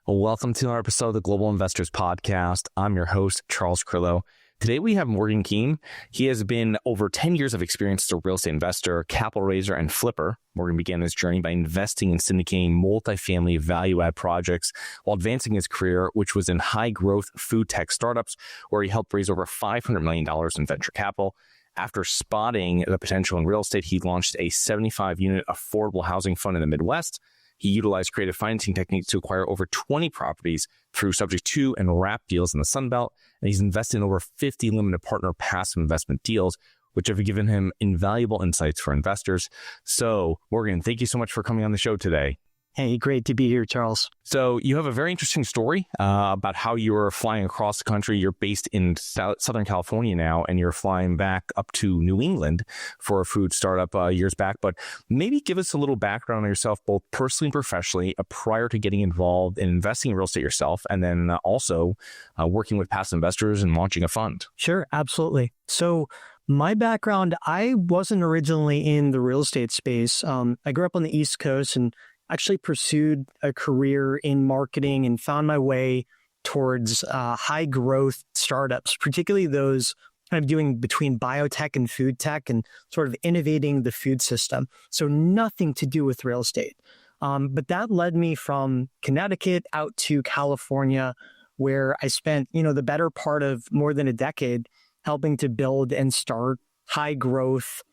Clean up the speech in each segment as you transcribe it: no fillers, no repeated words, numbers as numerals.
Welcome to our episode of the Global Investors Podcast. I'm your host, Charles Carillo. Today we have Morgan Keim. He has been over 10 years of experience as a real estate investor, capital raiser, and flipper. Morgan began his journey by investing in syndicating multifamily value-add projects while advancing his career, which was in high-growth food tech startups, where he helped raise over $500 million in venture capital. After spotting the potential in real estate, he launched a 75-unit affordable housing fund in the Midwest. He utilized creative financing techniques to acquire over 20 properties through subject to and wrap deals in the Sun Belt. And he's invested in over 50 limited partner passive investment deals, which have given him invaluable insights for investors. So, Morgan, thank you so much for coming on the show today. Hey, great to be here, Charles. So you have a very interesting story about how you were flying across the country. You're based in Southern California now, and you're flying back up to New England for a food startup years back. But maybe give us a little background on yourself, both personally and professionally, prior to getting involved in investing in real estate yourself, and then also working with passive investors and launching a fund. Sure, absolutely. So my background, I wasn't originally in the real estate space. I grew up on the East Coast and actually pursued a career in marketing and found my way towards high growth startups, particularly those kind of doing between biotech and food tech and sort of innovating the food system. So nothing to do with real estate. But that led me from Connecticut out to California, where I spent, the better part of more than a decade helping to build and start high growth,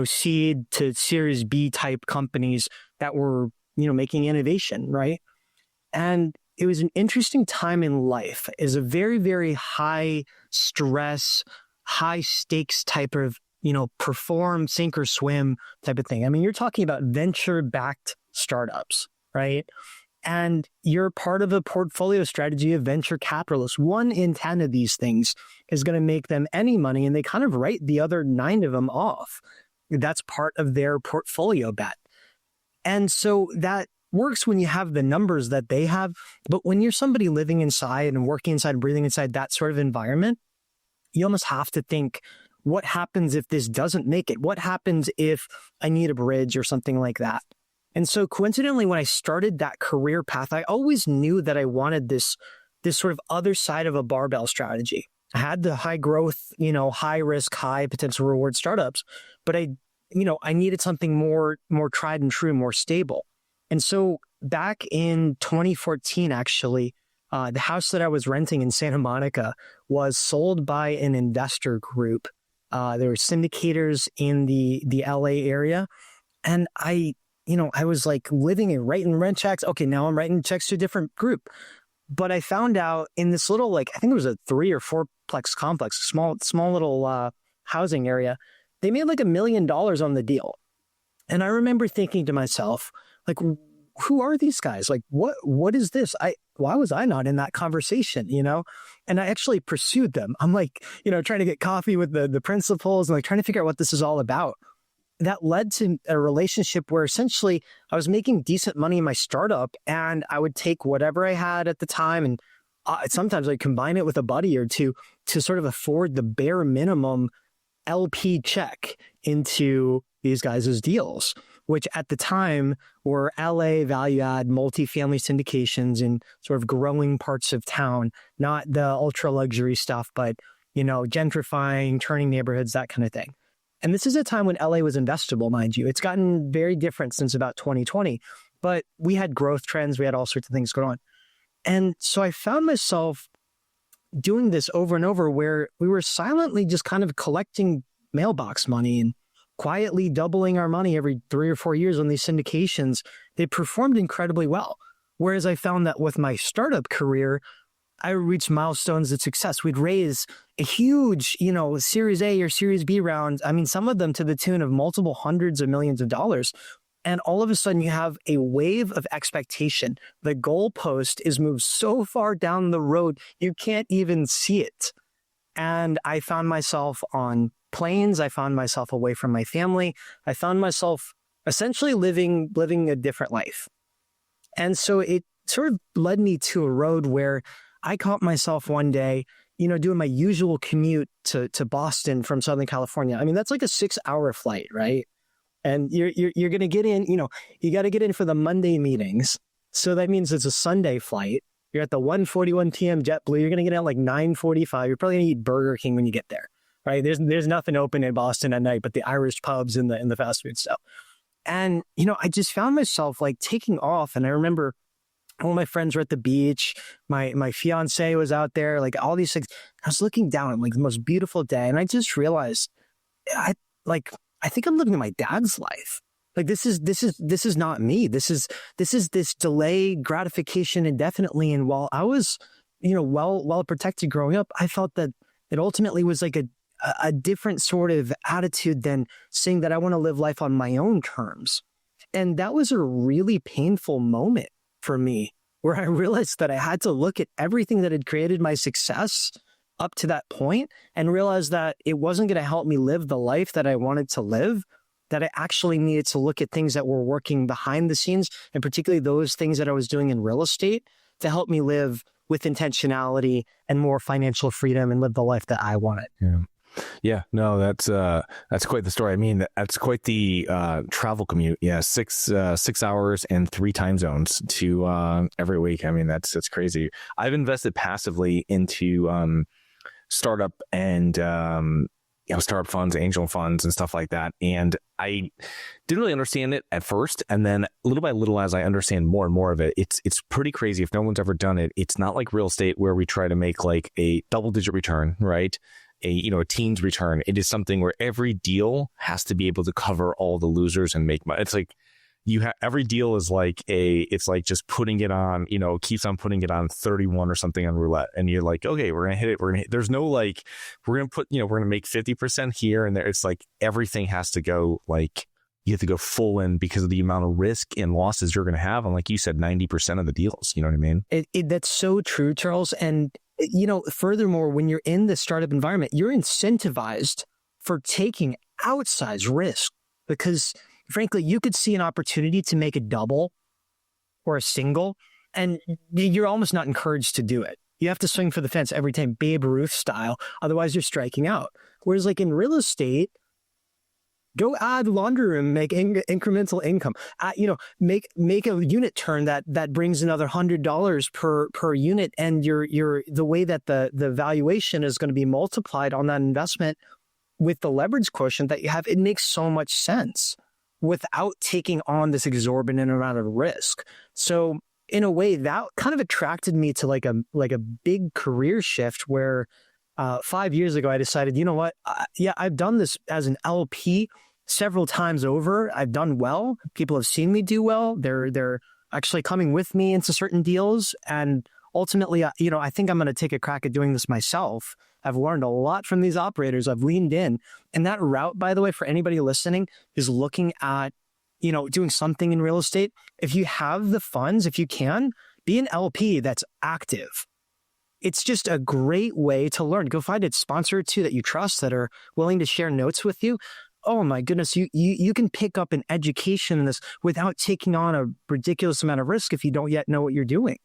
seed to Series B type companies that were making innovation, right? And it was an interesting time in life. Is a very, very high stress, high stakes type of, perform, sink or swim type of thing. I mean, you're talking about venture-backed startups, right? And you're part of a portfolio strategy of venture capitalists. 1 in 10 of these things is going to make them any money, and they kind of write the other 9 of them off. That's part of their portfolio bet. And so that works when you have the numbers that they have. But when you're somebody living inside and working inside, breathing inside that sort of environment, you almost have to think, what happens if this doesn't make it? What happens if I need a bridge or something like that? And so coincidentally, when I started that career path, I always knew that I wanted this sort of other side of a barbell strategy. I had the high growth, high risk, high potential reward startups, but I needed something more tried and true, more stable. And so back in 2014, actually, the house that I was renting in Santa Monica was sold by an investor group. There were syndicators in the LA area. And I was like living and writing rent checks. Okay, now I'm writing checks to a different group. But I found out in this little, I think it was a 3 or 4-plex complex, small little housing area, they made like $1 million on the deal. And I remember thinking to myself, like, who are these guys? Like, what is this? Why was I not in that conversation, And I actually pursued them. I'm like, trying to get coffee with the principals and like trying to figure out what this is all about. That led to a relationship where essentially I was making decent money in my startup, and I would take whatever I had at the time, and sometimes I'd combine it with a buddy or two to sort of afford the bare minimum LP check into these guys' deals, which at the time were LA value add multifamily syndications in sort of growing parts of town, not the ultra luxury stuff, but, gentrifying, turning neighborhoods, that kind of thing. And this is a time when LA was investable, mind you. It's gotten very different since about 2020, but we had growth trends. We had all sorts of things going on. And so I found myself doing this over and over, where we were silently just kind of collecting mailbox money and quietly doubling our money every 3 or 4 years on these syndications. They performed incredibly well. Whereas I found that with my startup career, I reached milestones of success. We'd raise a huge, Series A or Series B round. I mean, some of them to the tune of multiple hundreds of millions of dollars. And all of a sudden you have a wave of expectation. The goalpost is moved so far down the road, you can't even see it. And I found myself on planes. I found myself away from my family. I found myself essentially living a different life. And so it sort of led me to a road where I caught myself one day, doing my usual commute to Boston from Southern California. I mean, that's like a 6-hour flight, right? And you're going to get in, you got to get in for the Monday meetings. So that means it's a Sunday flight. You're at the 1:41 p.m. JetBlue. You're going to get out like 9:45. You're probably going to eat Burger King when you get there, right? There's nothing open in Boston at night but the Irish pubs and the fast food stuff. And, I just found myself like taking off. And I remember all my friends were at the beach. My fiance was out there, like all these things. I was looking down at like the most beautiful day. And I just realized I think I'm living my dad's life. Like this is not me. This is this delay gratification indefinitely. And while I was, well protected growing up, I felt that it ultimately was like a different sort of attitude than saying that I want to live life on my own terms. And that was a really painful moment for me, where I realized that I had to look at everything that had created my success up to that point and realize that it wasn't going to help me live the life that I wanted to live, that I actually needed to look at things that were working behind the scenes, and particularly those things that I was doing in real estate to help me live with intentionality and more financial freedom and live the life that I wanted. Yeah, no, that's quite the story. I mean, that's quite the travel commute. Yeah, 6 hours and 3 time zones to every week. I mean, that's crazy. I've invested passively into startup and startup funds, angel funds, and stuff like that. And I didn't really understand it at first, and then little by little, as I understand more and more of it, it's pretty crazy. If no one's ever done it, it's not like real estate where we try to make like a double-digit return, right? A teens return. It is something where every deal has to be able to cover all the losers and make money. It's like every deal is like it's like just putting it on, keeps on putting it on 31 or something on roulette. And you're like, okay, we're going to hit it. There's no like, we're going to put, we're going to make 50% here and there. It's like everything has to go like, you have to go full in because of the amount of risk and losses you're going to have. And like you said, 90% of the deals, you know what I mean? That's so true, Charles. And furthermore, when you're in the startup environment, you're incentivized for taking outsized risk because, frankly, you could see an opportunity to make a double or a single, and you're almost not encouraged to do it. You have to swing for the fence every time, Babe Ruth style. Otherwise, you're striking out. Whereas, like in real estate, go add laundry room, make incremental income. Make a unit turn that brings another $100 per unit, and the way that the valuation is going to be multiplied on that investment with the leverage quotient that you have, it makes so much sense without taking on this exorbitant amount of risk. So in a way, that kind of attracted me to like a big career shift where 5 years ago I decided, you know what? I've done this as an LP several times over. I've done well. People have seen me do well. They're actually coming with me into certain deals. And ultimately, I think I'm going to take a crack at doing this myself. I've learned a lot from these operators. I've leaned in. And that route, by the way, for anybody listening, is looking at, doing something in real estate. If you have the funds, if you can, be an LP that's active. It's just a great way to learn. Go find a sponsor or two that you trust that are willing to share notes with you. Oh my goodness, you can pick up an education in this without taking on a ridiculous amount of risk if you don't yet know what you're doing.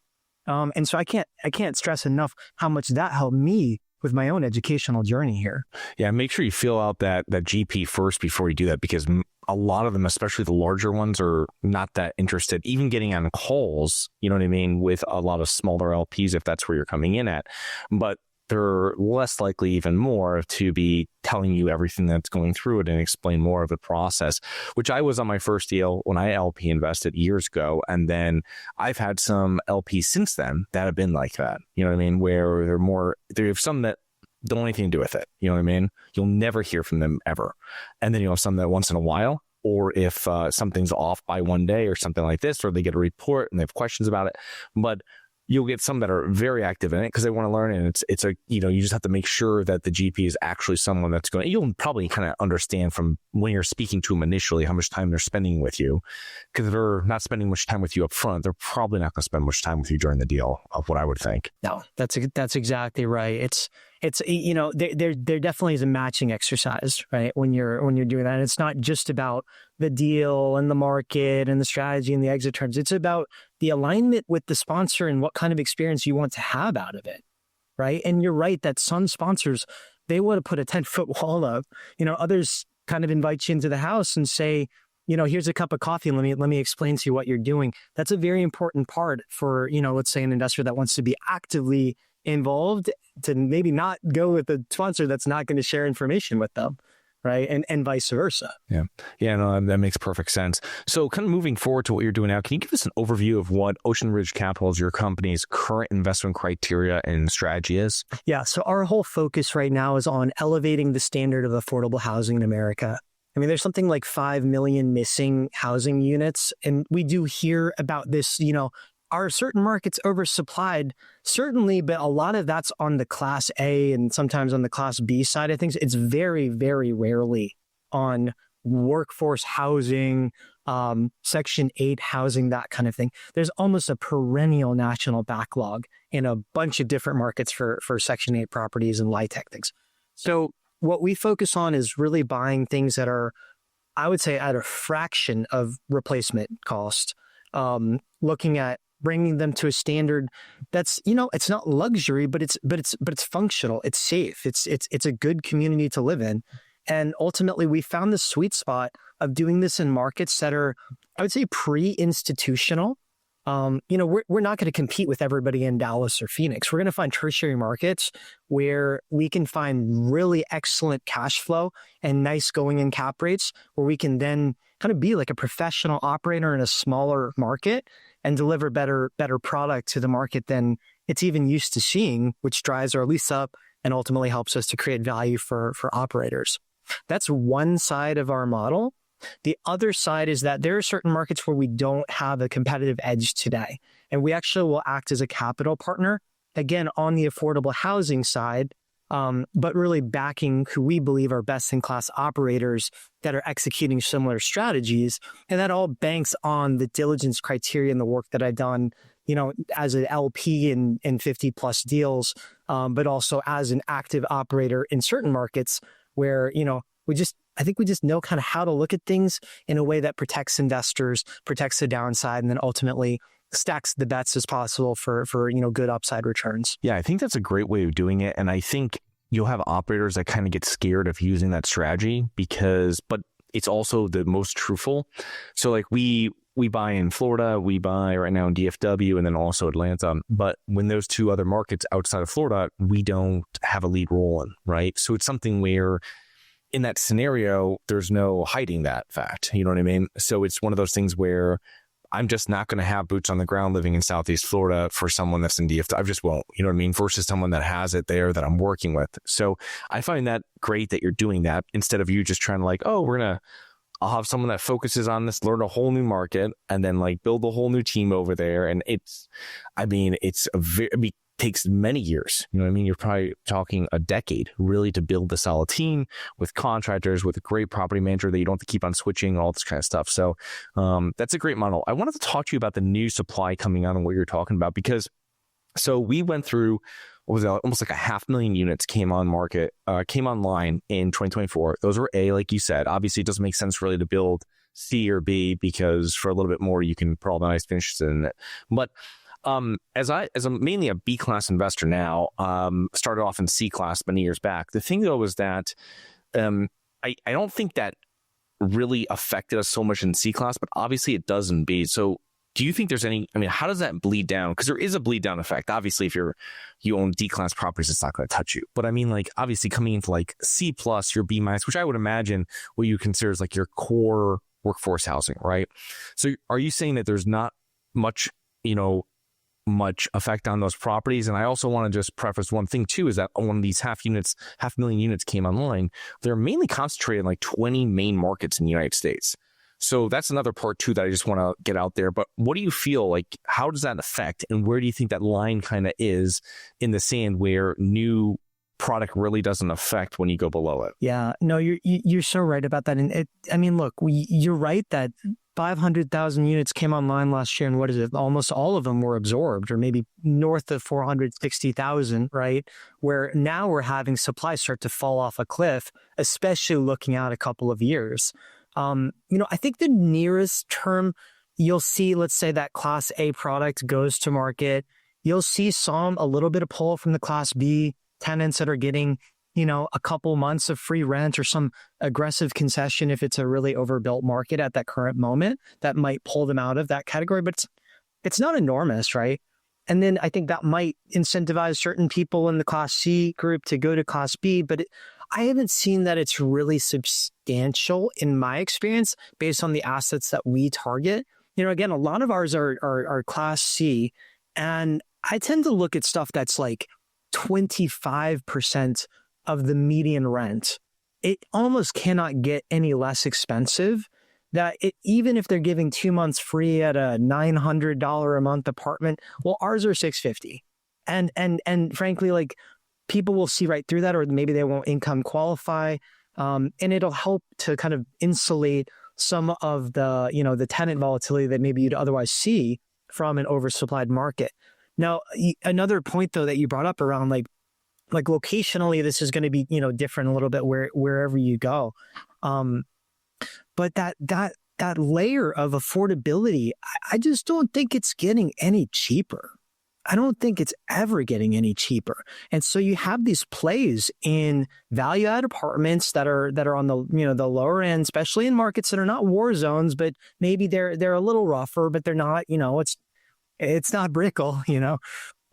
And so I can't stress enough how much that helped me with my own educational journey here. Yeah, make sure you fill out that GP first before you do that, because a lot of them, especially the larger ones, are not that interested. Even getting on calls, you know what I mean, with a lot of smaller LPs, if that's where you're coming in at. But they're less likely, even more, to be telling you everything that's going through it and explain more of the process, which I was on my first deal when I LP invested years ago. And then I've had some LPs since then that have been like that, you know what I mean, where they have some that don't have anything to do with it. You know what I mean? You'll never hear from them ever. And then you have some that once in a while, or if something's off by one day or something like this, or they get a report and they have questions about it. But you'll get some that are very active in it because they want to learn. And it's you just have to make sure that the GP is actually someone that's going, you'll probably kind of understand from when you're speaking to them initially, how much time they're spending with you. Because if they're not spending much time with you up front, they're probably not going to spend much time with you during the deal, of what I would think. No, that's exactly right. It's there definitely is a matching exercise, right? When you're doing that, and it's not just about the deal and the market and the strategy and the exit terms. It's about the alignment with the sponsor and what kind of experience you want to have out of it, right? And you're right that some sponsors, they want to put a 10-foot wall up. Others kind of invite you into the house and say, here's a cup of coffee and let me explain to you what you're doing. That's a very important part for, let's say an investor that wants to be actively involved, to maybe not go with a sponsor that's not going to share information with them. Right. And vice versa. Yeah. Yeah. No, that makes perfect sense. So kind of moving forward to what you're doing now, can you give us an overview of what Ocean Ridge Capital's, your company's current investment criteria and strategy is? Yeah. So our whole focus right now is on elevating the standard of affordable housing in America. I mean, there's something like 5 million missing housing units. And we do hear about this, are certain markets oversupplied? Certainly, but a lot of that's on the Class A and sometimes on the Class B side of things. It's very, very rarely on workforce housing, Section 8 housing, that kind of thing. There's almost a perennial national backlog in a bunch of different markets for Section 8 properties and LIHTC things. So what we focus on is really buying things that are, I would say, at a fraction of replacement cost, looking at bringing them to a standard that's, it's not luxury, but it's functional. It's safe. It's a good community to live in. And ultimately, we found the sweet spot of doing this in markets that are, I would say, pre-institutional. We're not going to compete with everybody in Dallas or Phoenix. We're going to find tertiary markets where we can find really excellent cash flow and nice going in cap rates, where we can then kind of be like a professional operator in a smaller market and deliver better product to the market than it's even used to seeing, which drives our lease up and ultimately helps us to create value for operators. That's one side of our model. The other side is that there are certain markets where we don't have a competitive edge today, and we actually will act as a capital partner, again, on the affordable housing side, but really backing who we believe are best-in-class operators that are executing similar strategies. And that all banks on the diligence criteria and the work that I've done, as an LP in 50-plus deals, but also as an active operator in certain markets where, I think we just know kind of how to look at things in a way that protects investors, protects the downside, and then ultimately stacks the bets as possible for good upside returns. Yeah, I think that's a great way of doing it. And I think you'll have operators that kind of get scared of using that strategy but it's also the most truthful. So like we buy in Florida, we buy right now in DFW, and then also Atlanta. But when those two other markets outside of Florida, we don't have a lead role in, right? So it's something where in that scenario, there's no hiding that fact. You know what I mean? So it's one of those things where I'm just not going to have boots on the ground living in Southeast Florida for someone that's in DFW. I just won't, you know what I mean? Versus someone that has it there that I'm working with. So I find that great that you're doing that instead of you just trying to like, I'll have someone that focuses on this, learn a whole new market, and then like build a whole new team over there. And it takes many years. You know what I mean? You're probably talking a decade really to build a solid team with contractors, with a great property manager that you don't have to keep on switching, all this kind of stuff. So that's a great model. I wanted to talk to you about the new supply coming on and what you're talking about, because so we went through, almost like 500,000 units came online in 2024. Those were A, like you said. Obviously, it doesn't make sense really to build C or B because for a little bit more, you can put all the nice finishes in it. But as I'm mainly a B class investor now, started off in C class many years back. The thing though is that I don't think that really affected us so much in C class, but obviously it does in B. So do you think there's how does that bleed down? Because there is a bleed down effect. Obviously, if you own D class properties, it's not going to touch you. But I mean, like obviously coming into like C plus, your B minus, which I would imagine what you consider is like your core workforce housing, right? So are you saying that there's not much effect on those properties? And I also want to just preface one thing too, is that when these 500,000 units came online, they're mainly concentrated in like 20 main markets in the United States. So that's another part too that I just want to get out there. But what do you feel like, how does that affect, and where do you think that line kind of is in the sand where new product really doesn't affect when you go below it? Yeah, no, you're so right about that. And look, you're right that 500,000 units came online last year, and what is it? Almost all of them were absorbed, or maybe north of 460,000, right? Where now we're having supply start to fall off a cliff, especially looking out a couple of years. I think the nearest term you'll see, let's say that Class A product goes to market, you'll see a little bit of pull from the Class B tenants that are getting a couple months of free rent or some aggressive concession if it's a really overbuilt market at that current moment that might pull them out of that category, but it's not enormous, right? And then I think that might incentivize certain people in the Class C group to go to Class B, but I haven't seen that it's really substantial in my experience based on the assets that we target. Again, a lot of ours are Class C, and I tend to look at stuff that's like 25% of the median rent. It almost cannot get any less expensive. Even if they're giving 2 months free at a $900 a month apartment, well, ours are $650, and frankly, like, people will see right through that, or maybe they won't income qualify, and it'll help to kind of insulate some of the tenant volatility that maybe you'd otherwise see from an oversupplied market. Now, another point though that you brought up around like locationally, this is going to be different a little bit wherever you go. But that layer of affordability, I just don't think it's getting any cheaper. I don't think it's ever getting any cheaper. And so you have these plays in value-add apartments that are on the the lower end, especially in markets that are not war zones, but maybe they're a little rougher, but they're not, it's not Brickell,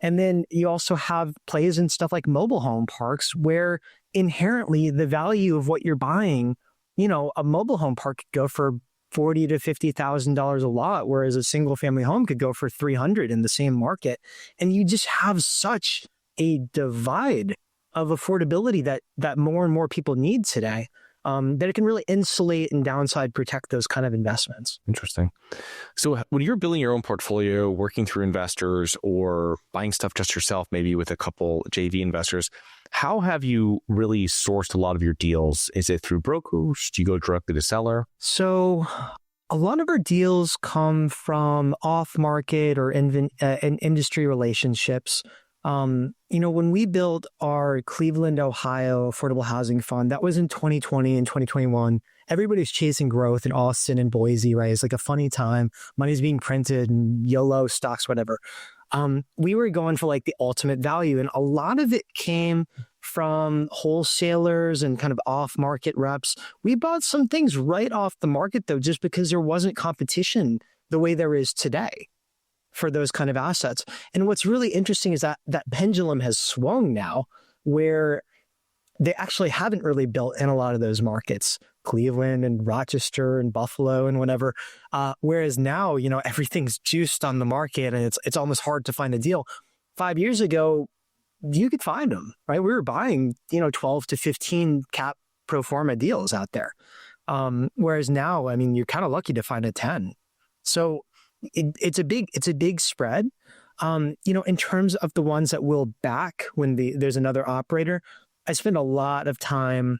And then you also have plays in stuff like mobile home parks where inherently the value of what you're buying, a mobile home park could go for $40,000 to $50,000 a lot, whereas a single family home could go for $300,000 in the same market. And you just have such a divide of affordability that more and more people need today, that it can really insulate and downside protect those kind of investments. Interesting. So when you're building your own portfolio, working through investors or buying stuff just yourself, maybe with a couple JV investors, how have you really sourced a lot of your deals? Is it through brokers? Do you go directly to seller? So a lot of our deals come from off-market or industry relationships. When we built our Cleveland, Ohio Affordable Housing Fund, that was in 2020 and 2021. Everybody's chasing growth in Austin and Boise, right? It's like a funny time. Money's being printed and YOLO stocks, whatever. We were going for like the ultimate value. And a lot of it came from wholesalers and kind of off-market reps. We bought some things right off the market, though, just because there wasn't competition the way there is today for those kind of assets. And what's really interesting is that pendulum has swung now, where they actually haven't really built in a lot of those markets, Cleveland and Rochester and Buffalo and whatever. Whereas now, everything's juiced on the market and it's almost hard to find a deal. 5 years ago, you could find them, right? We were buying, 12 to 15 cap pro forma deals out there. Whereas now, you're kind of lucky to find a 10. So it's a big spread. In terms of the ones that will back when there's another operator, I spend a lot of time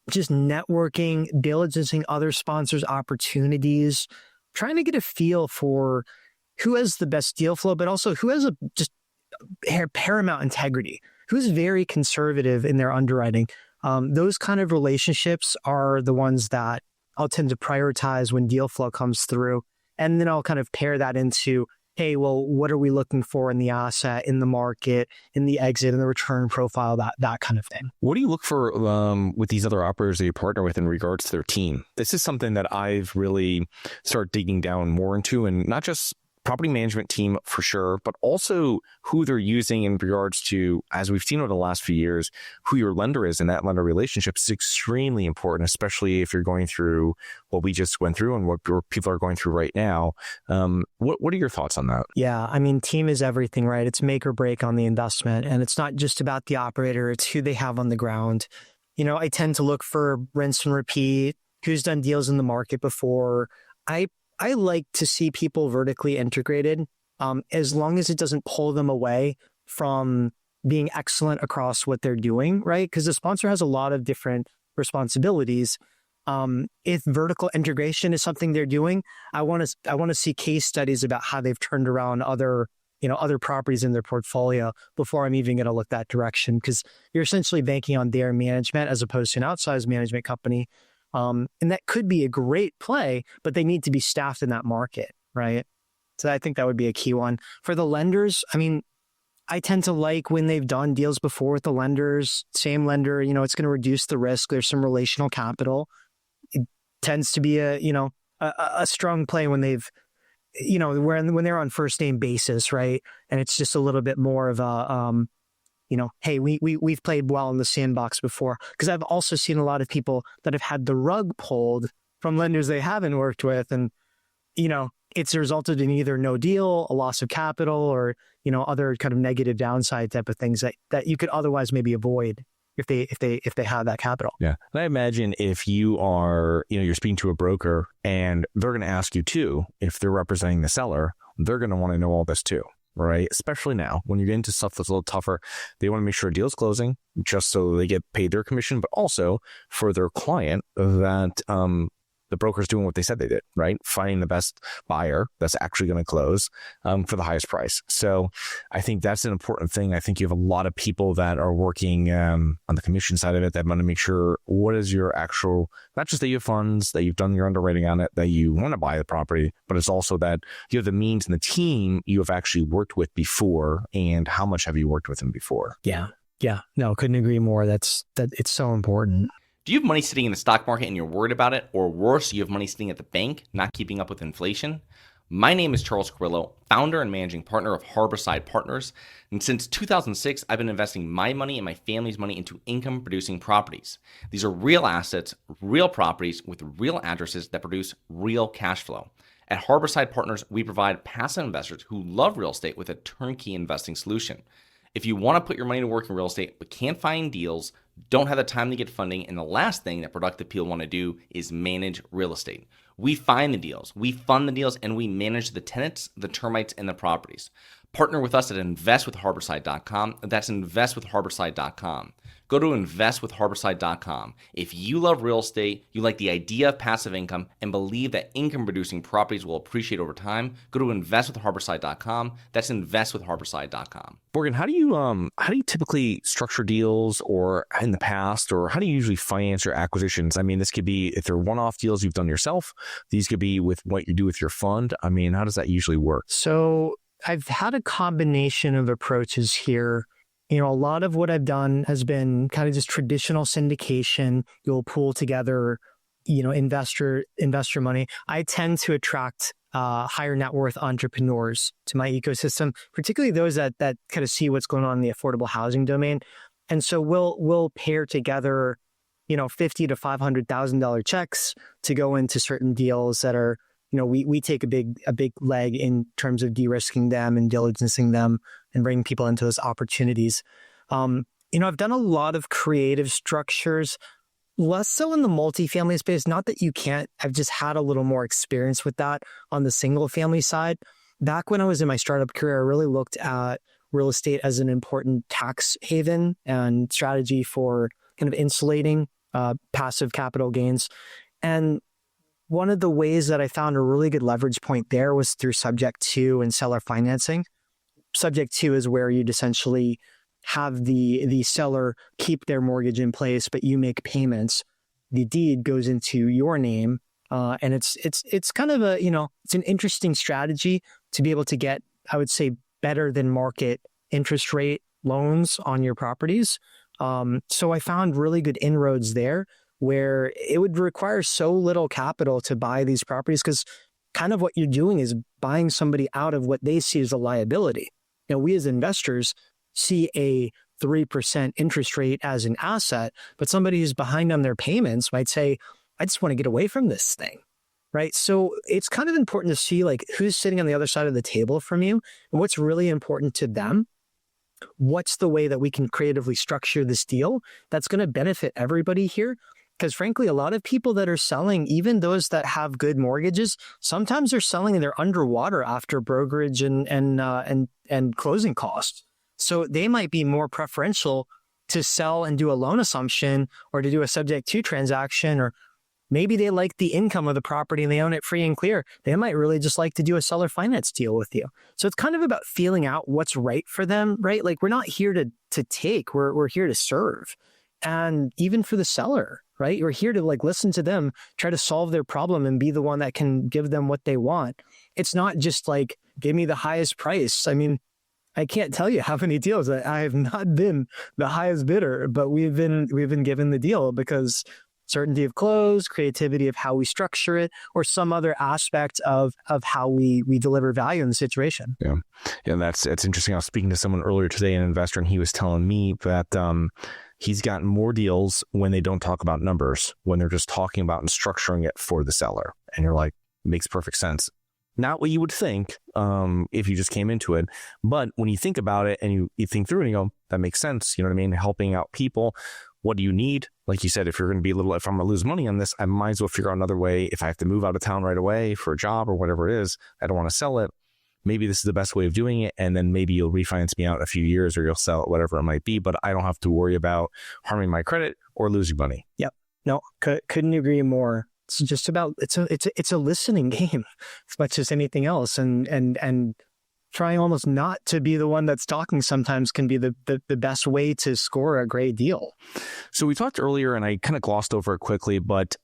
just networking, diligencing other sponsors' opportunities, trying to get a feel for who has the best deal flow, but also who has just paramount integrity, who's very conservative in their underwriting. Those kind of relationships are the ones that I'll tend to prioritize when deal flow comes through. And then I'll kind of pair that into, hey, well, what are we looking for in the asset, in the market, in the exit, in the return profile, that kind of thing. What do you look for with these other operators that you partner with in regards to their team? This is something that I've really started digging down more into, and not just property management team for sure, but also who they're using in regards to, as we've seen over the last few years, who your lender is, and that lender relationship is extremely important, especially if you're going through what we just went through and what people are going through right now. What are your thoughts on that? Yeah, team is everything, right? It's make or break on the investment, and it's not just about the operator, it's who they have on the ground. I tend to look for rinse and repeat, who's done deals in the market before. I like to see people vertically integrated, as long as it doesn't pull them away from being excellent across what they're doing, right? Because the sponsor has a lot of different responsibilities. If vertical integration is something they're doing, I want to see case studies about how they've turned around other properties in their portfolio before I'm even going to look that direction, because you're essentially banking on their management as opposed to an outsized management company. And that could be a great play, but they need to be staffed in that market, right? So I think that would be a key one. For the lenders, I tend to like when they've done deals before with the lenders, same lender, it's going to reduce the risk. There's some relational capital. It tends to be a strong play when they've, when they're on first name basis, right? And it's just a little bit more of a, hey, we've played well in the sandbox before. Because I've also seen a lot of people that have had the rug pulled from lenders they haven't worked with. And, it's resulted in either no deal, a loss of capital, or, other kind of negative downside type of things that you could otherwise maybe avoid if they have that capital. Yeah. And I imagine if you are, you're speaking to a broker and they're going to ask you too, if they're representing the seller, they're going to want to know all this too. Right. Especially now when you get into stuff that's a little tougher, they want to make sure a deal's closing just so they get paid their commission, but also for their client that the broker's doing what they said they did, right? Finding the best buyer that's actually going to close for the highest price. So I think that's an important thing. I think you have a lot of people that are working on the commission side of it that want to make sure what is your actual, not just that you have funds, that you've done your underwriting on it, that you want to buy the property, but it's also that you have the means and the team you have actually worked with before, and how much have you worked with them before? Yeah. No, couldn't agree more. That it's so important. Do you have money sitting in the stock market and you're worried about it? Or worse, you have money sitting at the bank, not keeping up with inflation? My name is Charles Carillo, founder and managing partner of Harborside Partners. And since 2006, I've been investing my money and my family's money into income-producing properties. These are real assets, real properties with real addresses that produce real cash flow. At Harborside Partners, we provide passive investors who love real estate with a turnkey investing solution. If you want to put your money to work in real estate but can't find deals, don't have the time to get funding, and the last thing that productive people want to do is manage real estate. We find the deals, we fund the deals, and we manage the tenants, the termites, and the properties. Partner with us at investwithharborside.com. That's investwithharborside.com. Go to investwithharborside.com. If you love real estate, you like the idea of passive income, and believe that income-producing properties will appreciate over time, go to investwithharborside.com. That's investwithharborside.com. Morgan, how do you typically structure deals, or in the past, or how do you usually finance your acquisitions? I mean, this could be if they're one-off deals you've done yourself. These could be with what you do with your fund. I mean, how does that usually work? So I've had a combination of approaches here. A lot of what I've done has been kind of just traditional syndication. You'll pool together, investor money. I tend to attract higher net worth entrepreneurs to my ecosystem, particularly those that kind of see what's going on in the affordable housing domain. And so we'll pair together, $50,000 to $500,000 checks to go into certain deals that are, we take a big leg in terms of de-risking them and diligencing them and bringing people into those opportunities. I've done a lot of creative structures, less so in the multifamily space. Not that you can't, I've just had a little more experience with that on the single family side. Back when I was in my startup career, I really looked at real estate as an important tax haven and strategy for kind of insulating passive capital gains. And one of the ways that I found a really good leverage point there was through subject to and seller financing. Subject to is where you'd essentially have the seller keep their mortgage in place, but you make payments. The deed goes into your name, and it's kind of it's an interesting strategy to be able to get, I would say, better than market interest rate loans on your properties. So I found really good inroads there, where it would require so little capital to buy these properties, because kind of what you're doing is buying somebody out of what they see as a liability. We as investors see a 3% interest rate as an asset, but somebody who's behind on their payments might say, I just want to get away from this thing, right? So it's kind of important to see who's sitting on the other side of the table from you and what's really important to them. What's the way that we can creatively structure this deal that's going to benefit everybody here? Because frankly, a lot of people that are selling, even those that have good mortgages, sometimes they're selling and they're underwater after brokerage and closing costs. So they might be more preferential to sell and do a loan assumption or to do a subject to transaction, or maybe they like the income of the property and they own it free and clear. They might really just like to do a seller finance deal with you. So it's kind of about feeling out what's right for them, right? We're not here to take, we're here to serve. And even for the seller, right? We're here to listen to them, try to solve their problem and be the one that can give them what they want. It's not just give me the highest price. I mean, I can't tell you how many deals. I have not been the highest bidder, but we've been given the deal because certainty of close, creativity of how we structure it, or some other aspect of how we deliver value in the situation. Yeah, that's interesting. I was speaking to someone earlier today, an investor, and he was telling me that he's gotten more deals when they don't talk about numbers, when they're just talking about and structuring it for the seller. And you're like, makes perfect sense. Not what you would think if you just came into it. But when you think about it and you think through it and you go, that makes sense. You know what I mean? Helping out people. What do you need? Like you said, if you're going to be if I'm going to lose money on this, I might as well figure out another way. If I have to move out of town right away for a job or whatever it is, I don't want to sell it. Maybe this is the best way of doing it. And then maybe you'll refinance me out in a few years or you'll sell it, whatever it might be. But I don't have to worry about harming my credit or losing money. Yep. No, couldn't agree more. It's just about, it's a listening game as much as anything else. And trying almost not to be the one that's talking sometimes can be the best way to score a great deal. So we talked earlier, and I kind of glossed over it quickly, but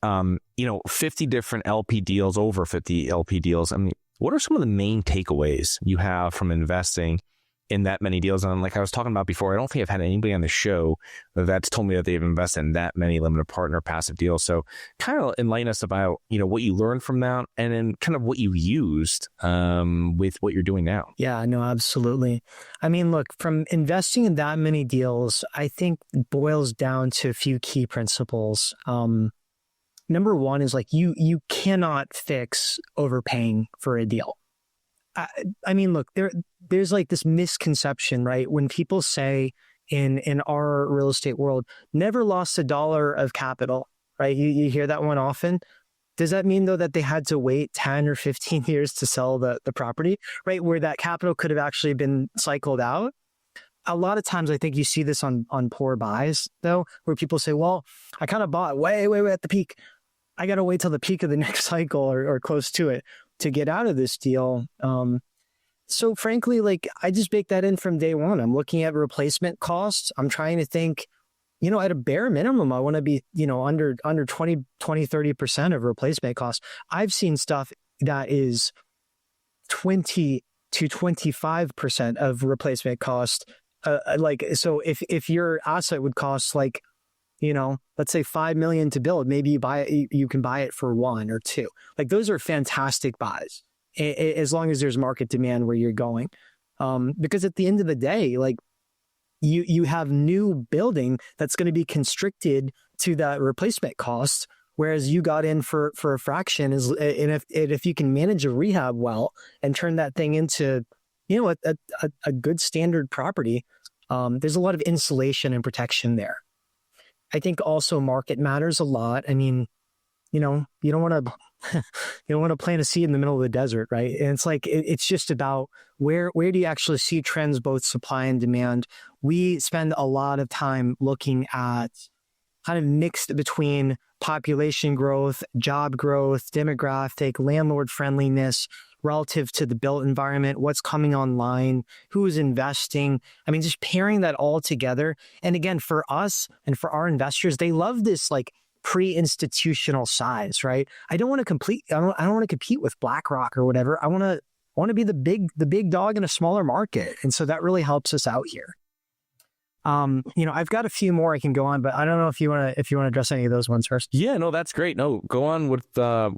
50 different LP deals, over 50 LP deals. I mean, what are some of the main takeaways you have from investing in that many deals? And like I was talking about before, I don't think I've had anybody on the show that's told me that they've invested in that many limited partner passive deals. So kind of enlighten us about, what you learned from that and then kind of what you used with what you're doing now. Yeah, no, absolutely. I mean, look, from investing in that many deals, I think it boils down to a few key principles. Number one is like you cannot fix overpaying for a deal. I mean, look, there's like this misconception, right? When people say in our real estate world, never lost $1 of capital, right? You hear that one often. Does that mean though that they had to wait 10 or 15 years to sell the property, right? Where that capital could have actually been cycled out? A lot of times I think you see this on poor buys though, where people say, well, I kind of bought way at the peak. I got to wait till the peak of the next cycle or close to it to get out of this deal. So frankly, like I just bake that in from day one. I'm looking at replacement costs. I'm trying to think, at a bare minimum, I want to be, under 20, 30% of replacement costs. I've seen stuff that is 20 to 25% of replacement cost. So if your asset would cost like, let's say $5 million to build, maybe you can buy it for 1 or 2. Like those are fantastic buys as long as there's market demand where you're going. Because at the end of the day, like you have new building that's going to be constricted to that replacement cost, whereas you got in for a fraction. And if you can manage a rehab well and turn that thing into, a good standard property, there's a lot of insulation and protection there. I think also market matters a lot. I mean, you don't want to plant a seed in the middle of the desert, right? And it's like it's just about where do you actually see trends, both supply and demand. We spend a lot of time looking at kind of mixed between population growth, job growth, demographic, landlord friendliness relative to the built environment, what's coming online, who is investing. I mean, just pairing that all together. And again, for us and for our investors, they love this like pre-institutional size, right? I don't want to compete with BlackRock or whatever. I want to be the big dog in a smaller market. And so that really helps us out here. I've got a few more I can go on, but I don't know if you want to address any of those ones first. Yeah, no, that's great. No, go on with the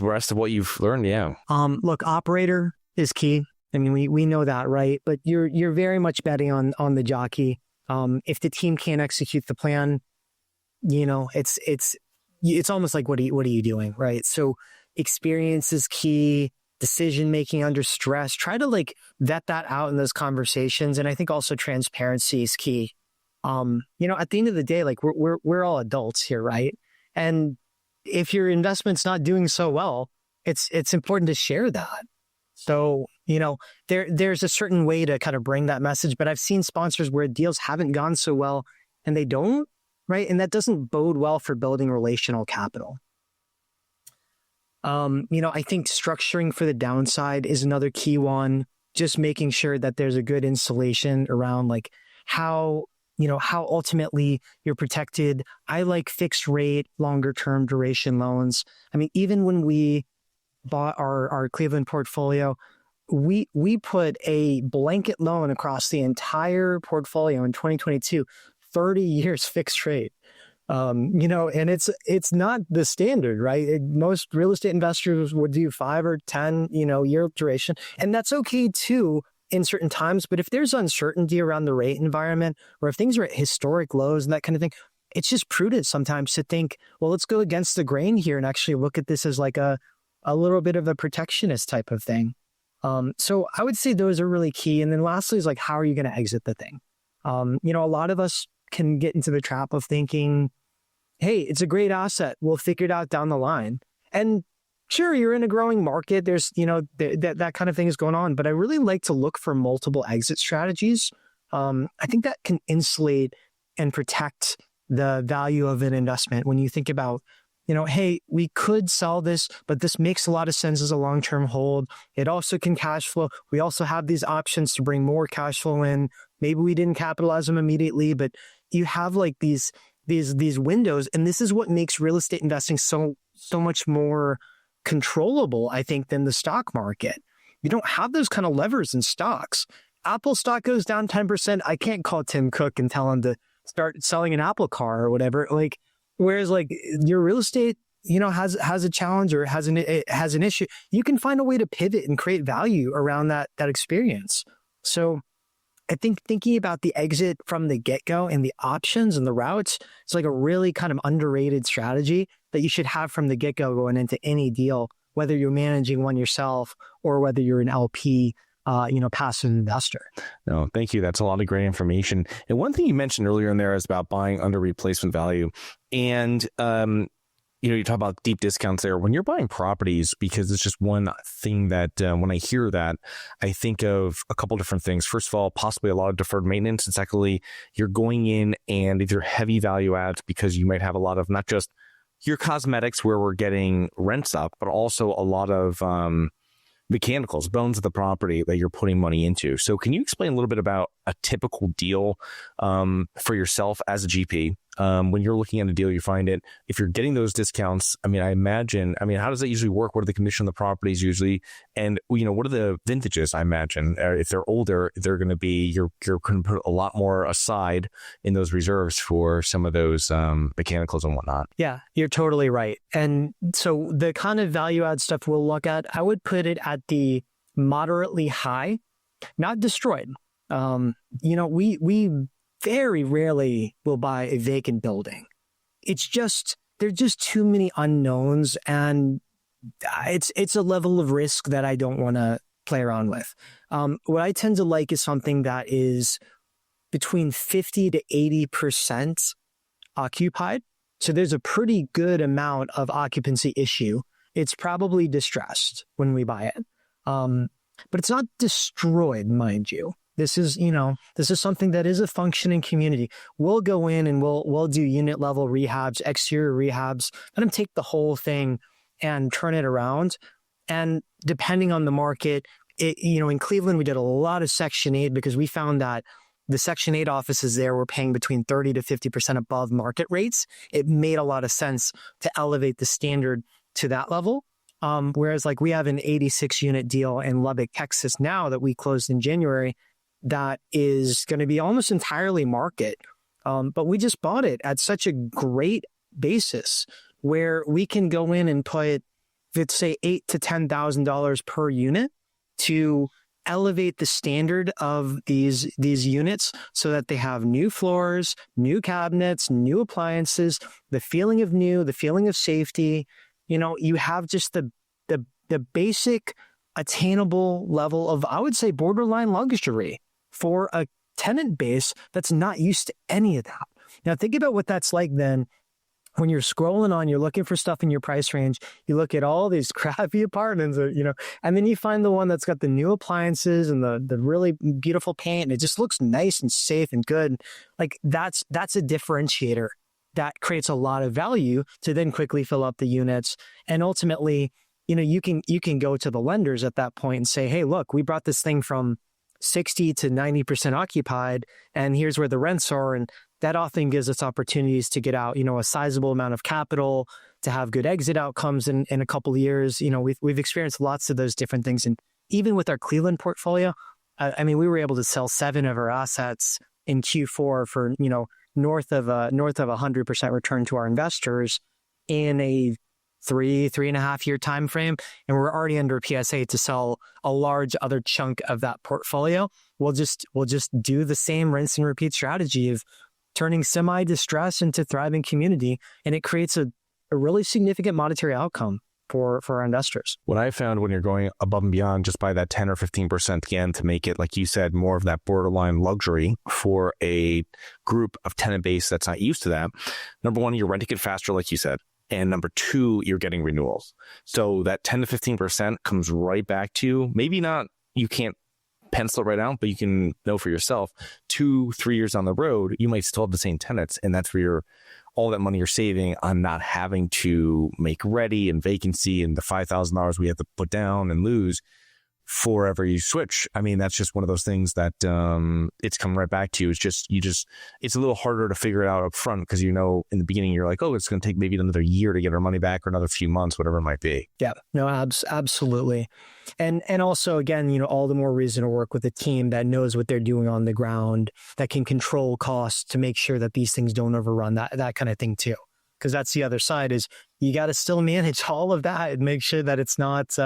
rest of what you've learned. Yeah. Look, operator is key. I mean, we know that, right? But you're very much betting on the jockey. If the team can't execute the plan, it's almost like what are you doing, right? So experience is key. Decision making under stress. Try to like vet that out in those conversations, and I think also transparency is key. At the end of the day, like we're all adults here, right? And if your investment's not doing so well, it's important to share that. So there's a certain way to kind of bring that message, but I've seen sponsors where deals haven't gone so well, and they don't, right? And that doesn't bode well for building relational capital. I think structuring for the downside is another key one. Just making sure that there's a good insulation around like how ultimately you're protected. I like fixed rate, longer term duration loans. I mean, even when we bought our Cleveland portfolio, we put a blanket loan across the entire portfolio in 2022, 30 years fixed rate. And it's not the standard, right? Most real estate investors would do 5 or 10, year duration. And that's okay too in certain times. But if there's uncertainty around the rate environment, or if things are at historic lows and that kind of thing, it's just prudent sometimes to think, well, let's go against the grain here and actually look at this as like a little bit of a protectionist type of thing. So I would say those are really key. And then lastly is like, how are you going to exit the thing? A lot of us can get into the trap of thinking, hey, it's a great asset. We'll figure it out down the line. And sure, you're in a growing market. There's, that kind of thing is going on. But I really like to look for multiple exit strategies. I think that can insulate and protect the value of an investment when you think about, hey, we could sell this, but this makes a lot of sense as a long-term hold. It also can cash flow. We also have these options to bring more cash flow in. Maybe we didn't capitalize them immediately, but you have like these windows. And this is what makes real estate investing so much more controllable, I think, than the stock market. You don't have those kind of levers in stocks. Apple stock goes down 10%. I can't call Tim Cook and tell him to start selling an Apple car or whatever. Like, whereas like your real estate, has a challenge or has an issue, you can find a way to pivot and create value around that experience. So I think thinking about the exit from the get-go and the options and the routes, it's like a really kind of underrated strategy that you should have from the get-go going into any deal, whether you're managing one yourself or whether you're an LP, passive investor. No, thank you. That's a lot of great information. And one thing you mentioned earlier in there is about buying under replacement value. And, you talk about deep discounts there. When you're buying properties, because it's just one thing that when I hear that, I think of a couple different things. First of all, possibly a lot of deferred maintenance. And secondly, you're going in and either heavy value adds because you might have a lot of not just your cosmetics where we're getting rents up, but also a lot of mechanicals, bones of the property that you're putting money into. So can you explain a little bit about a typical deal for yourself as a GP? When you're looking at a deal, you find it, if you're getting those discounts, how does that usually work? What are the condition of the properties usually? And, what are the vintages? I imagine if they're older, they're going to be, you're going to put a lot more aside in those reserves for some of those mechanicals and whatnot. Yeah, you're totally right. And so the kind of value add stuff we'll look at, I would put it at the moderately high, not destroyed. We very rarely will buy a vacant building. There's just too many unknowns, and it's a level of risk that I don't want to play around with. What I tend to like is something that is between 50 to 80% occupied. So there's a pretty good amount of occupancy issue. It's probably distressed when we buy it. But it's not destroyed, mind you. This is something that is a functioning community. We'll go in and we'll do unit level rehabs, exterior rehabs, let them take the whole thing and turn it around. And depending on the market, in Cleveland, we did a lot of Section 8 because we found that the Section 8 offices there were paying between 30 to 50% above market rates. It made a lot of sense to elevate the standard to that level. Whereas like we have an 86 unit deal in Lubbock, Texas now that we closed in January that is going to be almost entirely market. But we just bought it at such a great basis where we can go in and put, let's say, $8,000 to $10,000 per unit to elevate the standard of these units so that they have new floors, new cabinets, new appliances, the feeling of new, the feeling of safety. You have just the basic attainable level of, I would say, borderline luxury for a tenant base that's not used to any of that. Now, think about what that's like then when you're scrolling on, you're looking for stuff in your price range, you look at all these crappy apartments, and then you find the one that's got the new appliances and the really beautiful paint, and it just looks nice and safe and good. Like that's a differentiator that creates a lot of value to then quickly fill up the units. And ultimately, you can go to the lenders at that point and say, hey, look, we brought this thing from 60 to 90% occupied, and here's where the rents are. And that often gives us opportunities to get out, a sizable amount of capital, to have good exit outcomes in a couple of years. We've experienced lots of those different things even with our Cleveland portfolio, I mean, we were able to sell 7 of our assets in Q4 for, north of 100% return to our investors in a 3.5 year time frame. And we're already under PSA to sell a large other chunk of that portfolio. We'll just do the same rinse and repeat strategy of turning semi-distress into thriving community. And it creates a really significant monetary outcome for our investors. What I found when you're going above and beyond just by that 10 or 15% again to make it, like you said, more of that borderline luxury for a group of tenant base that's not used to that. Number one, you're renting it faster, like you said. And number two, you're getting renewals. So that 10 to 15% comes right back to you. Maybe not, you can't pencil it right out, but you can know for yourself 2-3 years on the road, you might still have the same tenants. And that's where all that money you're saving on not having to make ready and vacancy and the $5,000 we have to put down and lose forever you switch. I mean, that's just one of those things that it's coming right back to you. It's just, it's a little harder to figure it out up front because, in the beginning, you're like, oh, it's going to take maybe another year to get our money back or another few months, whatever it might be. Yeah, no, absolutely. And also, again, all the more reason to work with a team that knows what they're doing on the ground, that can control costs to make sure that these things don't overrun, that kind of thing too. Because that's the other side is you got to still manage all of that and make sure that it's not,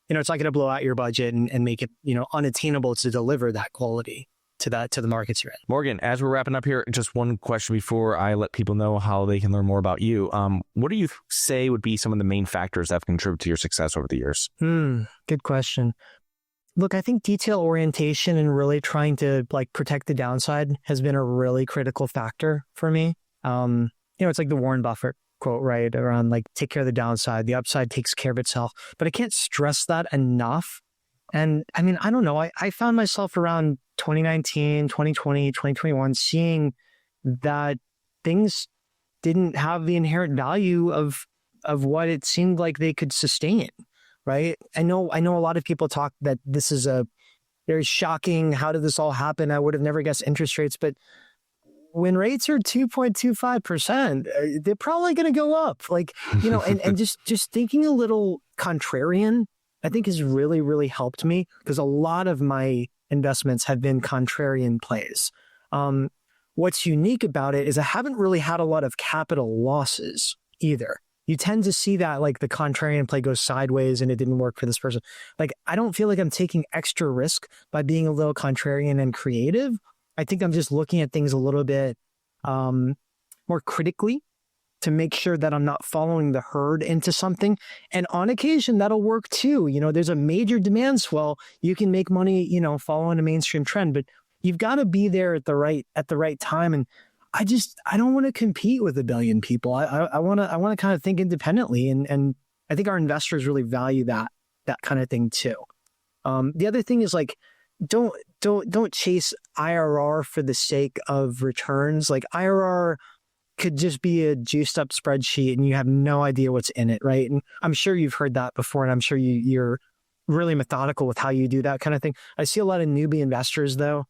it's not going to blow out your budget and make it, unattainable to deliver that quality to the markets you're in. Morgan, as we're wrapping up here, just one question before I let people know how they can learn more about you. What do you say would be some of the main factors that have contributed to your success over the years? Good question. Look, I think detail orientation and really trying to protect the downside has been a really critical factor for me. It's like the Warren Buffett quote, right? Around take care of the downside, the upside takes care of itself. But I can't stress that enough. And I mean, I don't know. I found myself around 2019, 2020, 2021, seeing that things didn't have the inherent value of what it seemed like they could sustain, right? I know a lot of people talk that this is a very shocking, how did this all happen? I would have never guessed interest rates, but when rates are 2.25%, they're probably going to go up. And just thinking a little contrarian, I think has really, really helped me because a lot of my investments have been contrarian plays. What's unique about it is I haven't really had a lot of capital losses either. You tend to see that the contrarian play goes sideways and it didn't work for this person. I don't feel like I'm taking extra risk by being a little contrarian and creative. I think I'm just looking at things a little bit more critically to make sure that I'm not following the herd into something. And on occasion, that'll work too. There's a major demand swell. You can make money, following a mainstream trend, but you've got to be there at the right time. And I don't want to compete with a billion people. I want to kind of think independently. And I think our investors really value that kind of thing too. The other thing is don't chase IRR for the sake of returns. IRR could just be a juiced up spreadsheet and you have no idea what's in it, right? And I'm sure you've heard that before, and I'm sure you're really methodical with how you do that kind of thing. I see a lot of newbie investors though.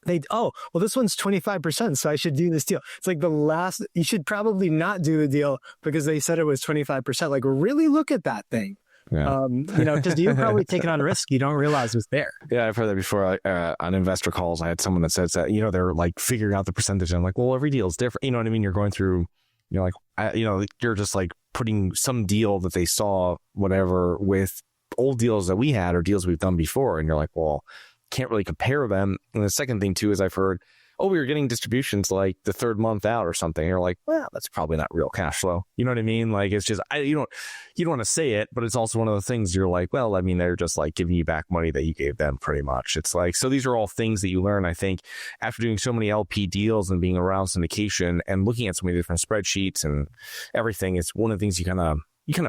This one's 25%, so I should do this deal. It's you should probably not do a deal because they said it was 25%. Really look at that thing. Yeah. Because you're probably taking on risk you don't realize was there. Yeah, I've heard that before. On investor calls, I had someone that says that, they're figuring out the percentage. And I'm like, well, every deal is different. You know what I mean? You're going through, you're just putting some deal that they saw, whatever, with old deals that we had or deals we've done before. And you're like, well, can't really compare them. And the second thing too, is I've heard, we were getting distributions the third month out or something. And you're like, well, that's probably not real cash flow. You know what I mean? It's just, you don't want to say it, but it's also one of the things you're like, well, I mean, they're just giving you back money that you gave them pretty much. It's so these are all things that you learn, I think, after doing so many LP deals and being around syndication and looking at so many different spreadsheets and everything. It's one of the things you kind of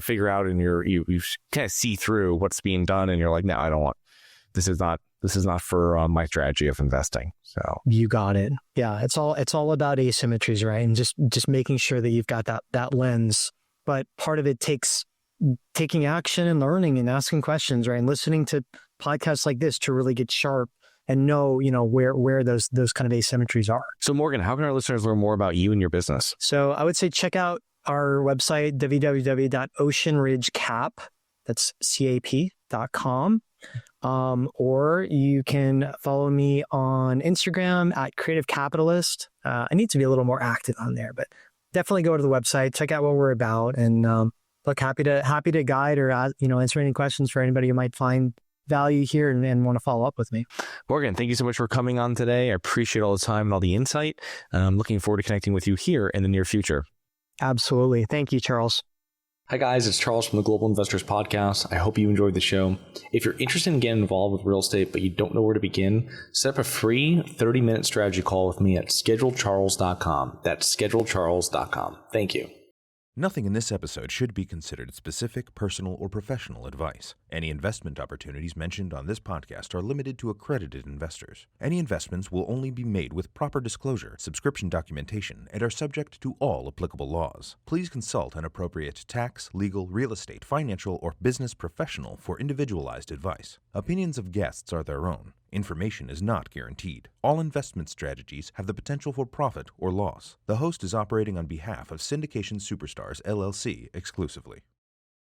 figure out and you kind of see through what's being done. And you're like, no, I don't want, this is not for my strategy of investing. So you got it. Yeah, it's all about asymmetries, right? And just making sure that you've got that lens. But part of it takes taking action and learning and asking questions, right? And listening to podcasts like this to really get sharp and know, where those kind of asymmetries are. So Morgan, how can our listeners learn more about you and your business? So I would say check out our website, www.oceanridgecap, that's creativecapitalist.com. Or you can follow me on Instagram at Creative Capitalist. I need to be a little more active on there, but definitely go to the website, check out what we're about, and look, happy to guide or answer any questions for anybody who might find value here and want to follow up with me. Morgan, thank you so much for coming on today. I appreciate all the time and all the insight. I'm looking forward to connecting with you here in the near future. Absolutely. Thank you, Charles. Hi guys, it's Charles from the Global Investors Podcast. I hope you enjoyed the show. If you're interested in getting involved with real estate, but you don't know where to begin, set up a free 30-minute strategy call with me at schedulecharles.com. That's schedulecharles.com. Thank you. Nothing in this episode should be considered specific, personal, or professional advice. Any investment opportunities mentioned on this podcast are limited to accredited investors. Any investments will only be made with proper disclosure, subscription documentation, and are subject to all applicable laws. Please consult an appropriate tax, legal, real estate, financial, or business professional for individualized advice. Opinions of guests are their own. Information is not guaranteed. All investment strategies have the potential for profit or loss. The host is operating on behalf of Syndications Superstars, LLC exclusively.